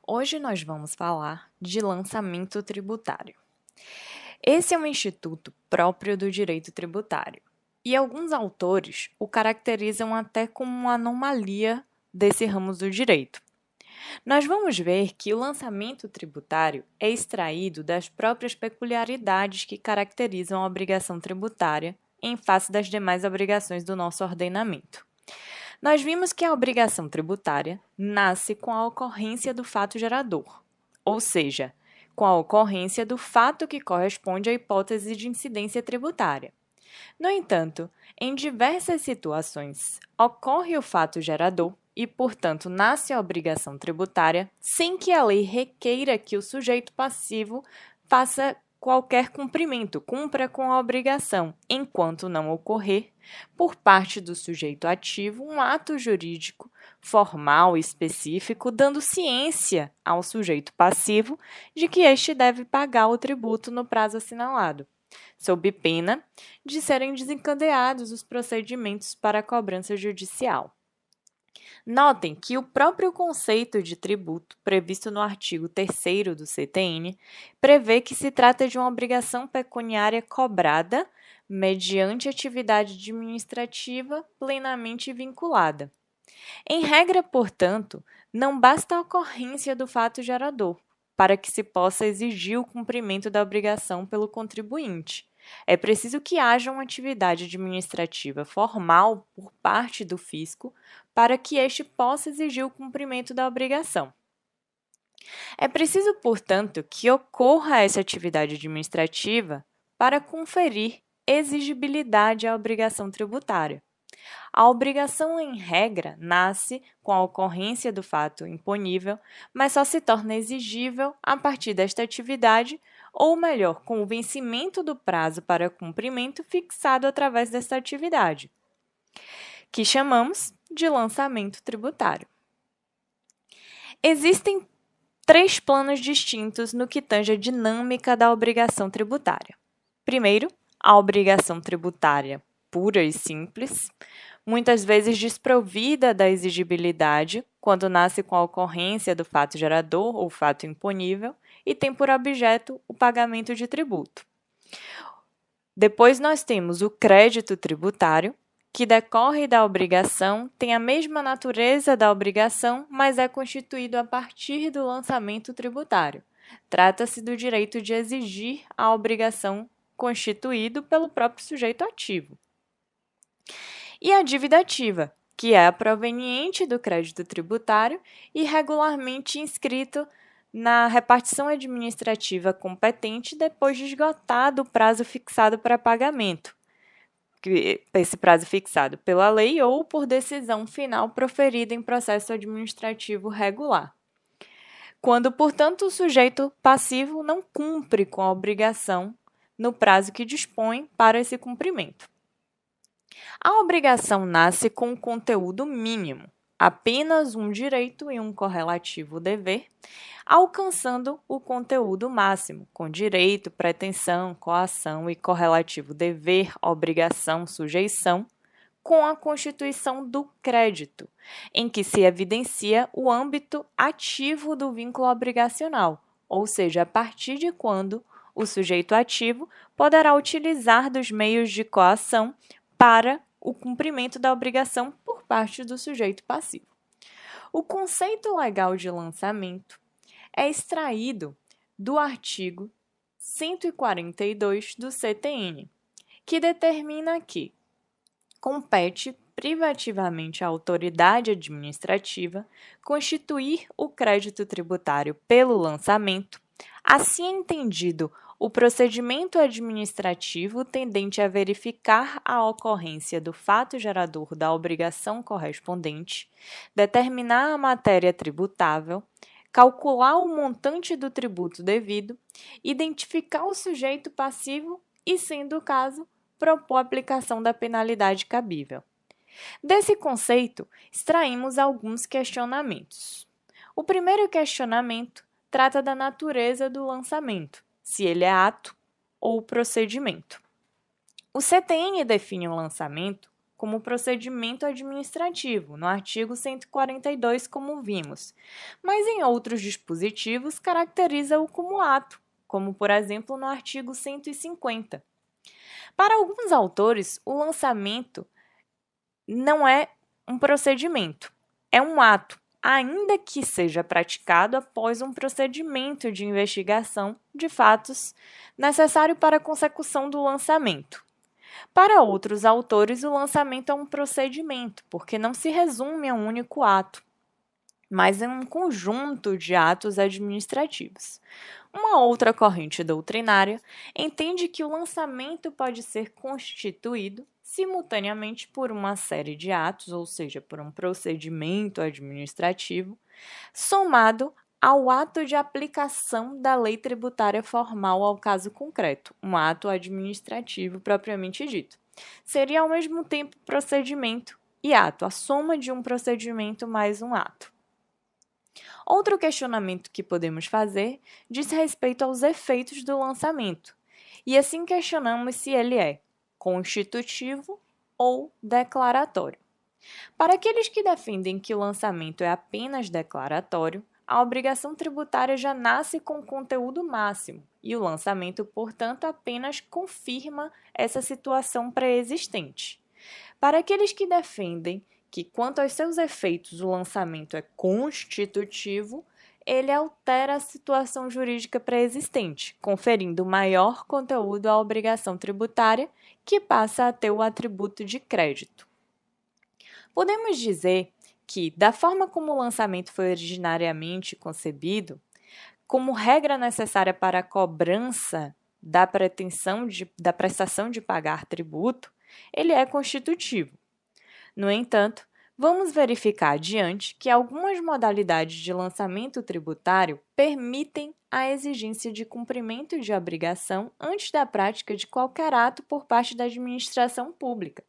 Hoje nós vamos falar de lançamento tributário. Esse é um instituto próprio do direito tributário e alguns autores o caracterizam até como uma anomalia desse ramo do direito. Nós vamos ver que o lançamento tributário é extraído das próprias peculiaridades que caracterizam a obrigação tributária em face das demais obrigações do nosso ordenamento. Nós vimos que a obrigação tributária nasce com a ocorrência do fato gerador, ou seja, com a ocorrência do fato que corresponde à hipótese de incidência tributária. No entanto, em diversas situações, ocorre o fato gerador e, portanto, nasce a obrigação tributária sem que a lei requeira que o sujeito passivo faça qualquer cumprimento, cumpra com a obrigação, enquanto não ocorrer, por parte do sujeito ativo, um ato jurídico formal e específico, dando ciência ao sujeito passivo de que este deve pagar o tributo no prazo assinalado, sob pena de serem desencadeados os procedimentos para a cobrança judicial. Notem que o próprio conceito de tributo, previsto no artigo 3º do CTN, prevê que se trata de uma obrigação pecuniária cobrada mediante atividade administrativa plenamente vinculada. Em regra, portanto, não basta a ocorrência do fato gerador para que se possa exigir o cumprimento da obrigação pelo contribuinte. É preciso que haja uma atividade administrativa formal por parte do fisco para que este possa exigir o cumprimento da obrigação. É preciso, portanto, que ocorra essa atividade administrativa para conferir exigibilidade à obrigação tributária. A obrigação, em regra, nasce com a ocorrência do fato imponível, mas só se torna exigível a partir desta atividade, ou melhor, com o vencimento do prazo para cumprimento fixado através desta atividade, que chamamos de lançamento tributário. Existem três planos distintos no que tange a dinâmica da obrigação tributária. Primeiro, a obrigação tributária pura e simples, muitas vezes desprovida da exigibilidade, quando nasce com a ocorrência do fato gerador ou fato imponível e tem por objeto o pagamento de tributo. Depois nós temos o crédito tributário, que decorre da obrigação, tem a mesma natureza da obrigação, mas é constituído a partir do lançamento tributário. Trata-se do direito de exigir a obrigação constituído pelo próprio sujeito ativo. E a dívida ativa, que é a proveniente do crédito tributário e regularmente inscrito na repartição administrativa competente depois de esgotado o prazo fixado para pagamento, esse prazo fixado pela lei ou por decisão final proferida em processo administrativo regular. Quando, portanto, o sujeito passivo não cumpre com a obrigação no prazo que dispõe para esse cumprimento. A obrigação nasce com um conteúdo mínimo, apenas um direito e um correlativo dever, alcançando o conteúdo máximo, com direito, pretensão, coação e correlativo dever, obrigação, sujeição, com a constituição do crédito, em que se evidencia o âmbito ativo do vínculo obrigacional, ou seja, a partir de quando o sujeito ativo poderá utilizar dos meios de coação para o cumprimento da obrigação por parte do sujeito passivo. O conceito legal de lançamento é extraído do artigo 142 do CTN, que determina que compete privativamente à autoridade administrativa constituir o crédito tributário pelo lançamento, assim entendido o procedimento administrativo tendente a verificar a ocorrência do fato gerador da obrigação correspondente, determinar a matéria tributável, calcular o montante do tributo devido, identificar o sujeito passivo e, sendo o caso, propor a aplicação da penalidade cabível. Desse conceito, extraímos alguns questionamentos. O primeiro questionamento trata da natureza do lançamento, se ele é ato ou procedimento. O CTN define o lançamento como procedimento administrativo, no artigo 142, como vimos, mas em outros dispositivos caracteriza-o como ato, como, por exemplo, no artigo 150. Para alguns autores, o lançamento não é um procedimento, é um ato, ainda que seja praticado após um procedimento de investigação de fatos necessário para a consecução do lançamento. Para outros autores, o lançamento é um procedimento, porque não se resume a um único ato, mas é um conjunto de atos administrativos. Uma outra corrente doutrinária entende que o lançamento pode ser constituído simultaneamente por uma série de atos, ou seja, por um procedimento administrativo, somado ao ato de aplicação da lei tributária formal ao caso concreto, um ato administrativo propriamente dito. Seria ao mesmo tempo procedimento e ato, a soma de um procedimento mais um ato. Outro questionamento que podemos fazer diz respeito aos efeitos do lançamento, e assim questionamos se ele é constitutivo ou declaratório. Para aqueles que defendem que o lançamento é apenas declaratório, a obrigação tributária já nasce com conteúdo máximo, e o lançamento, portanto, apenas confirma essa situação pré-existente. Para aqueles que defendem que, quanto aos seus efeitos, o lançamento é constitutivo, ele altera a situação jurídica pré-existente, conferindo maior conteúdo à obrigação tributária, que passa a ter o atributo de crédito. Podemos dizer que, da forma como o lançamento foi originariamente concebido, como regra necessária para a cobrança da prestação de pagar tributo, ele é constitutivo. No entanto, vamos verificar adiante que algumas modalidades de lançamento tributário permitem a exigência de cumprimento de obrigação antes da prática de qualquer ato por parte da administração pública,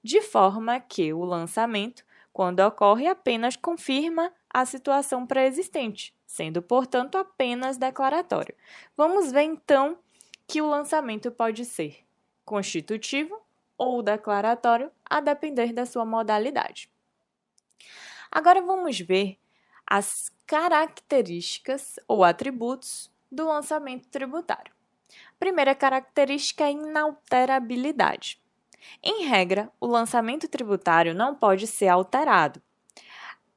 de forma que o lançamento, quando ocorre, apenas confirma a situação pré-existente, sendo, portanto, apenas declaratório. Vamos ver, então, que o lançamento pode ser constitutivo ou declaratório, a depender da sua modalidade. Agora vamos ver as características ou atributos do lançamento tributário. A primeira característica é a inalterabilidade. Em regra, o lançamento tributário não pode ser alterado.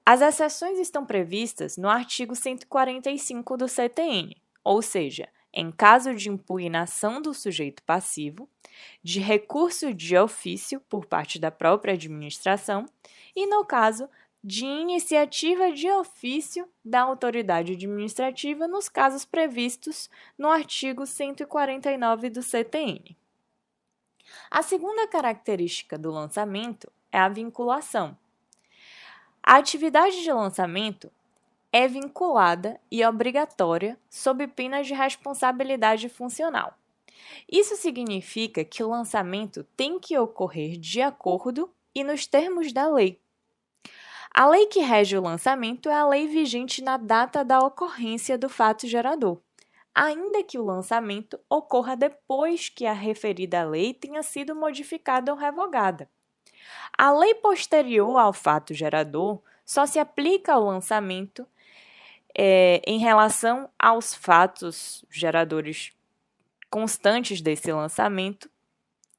As exceções estão previstas no artigo 145 do CTN, ou seja, em caso de impugnação do sujeito passivo, de recurso de ofício por parte da própria administração e, no caso, de iniciativa de ofício da autoridade administrativa nos casos previstos no artigo 149 do CTN. A segunda característica do lançamento é a vinculação. A atividade de lançamento é vinculada e obrigatória sob pena de responsabilidade funcional. Isso significa que o lançamento tem que ocorrer de acordo e nos termos da lei. A lei que rege o lançamento é a lei vigente na data da ocorrência do fato gerador, ainda que o lançamento ocorra depois que a referida lei tenha sido modificada ou revogada. A lei posterior ao fato gerador só se aplica ao lançamento em relação aos fatos geradores constantes desse lançamento,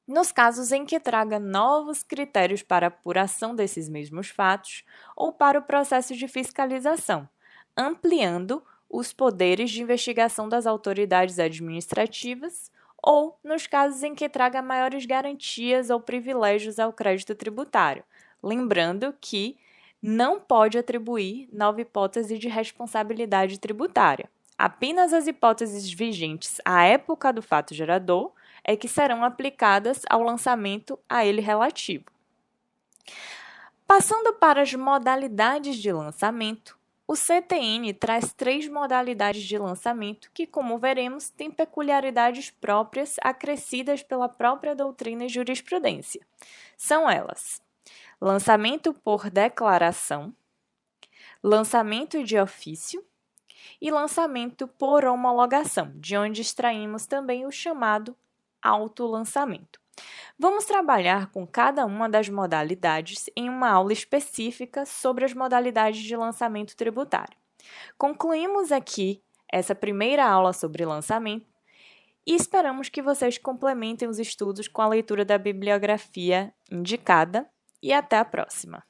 nos casos em que traga novos critérios para a apuração desses mesmos fatos ou para o processo de fiscalização, ampliando os poderes de investigação das autoridades administrativas ou nos casos em que traga maiores garantias ou privilégios ao crédito tributário, lembrando que não pode atribuir nova hipótese de responsabilidade tributária. Apenas as hipóteses vigentes à época do fato gerador é que serão aplicadas ao lançamento a ele relativo. Passando para as modalidades de lançamento, o CTN traz 3 modalidades de lançamento que, como veremos, têm peculiaridades próprias acrescidas pela própria doutrina e jurisprudência. São elas: lançamento por declaração, lançamento de ofício e lançamento por homologação, de onde extraímos também o chamado autolançamento. Vamos trabalhar com cada uma das modalidades em uma aula específica sobre as modalidades de lançamento tributário. Concluímos aqui essa primeira aula sobre lançamento e esperamos que vocês complementem os estudos com a leitura da bibliografia indicada e até a próxima!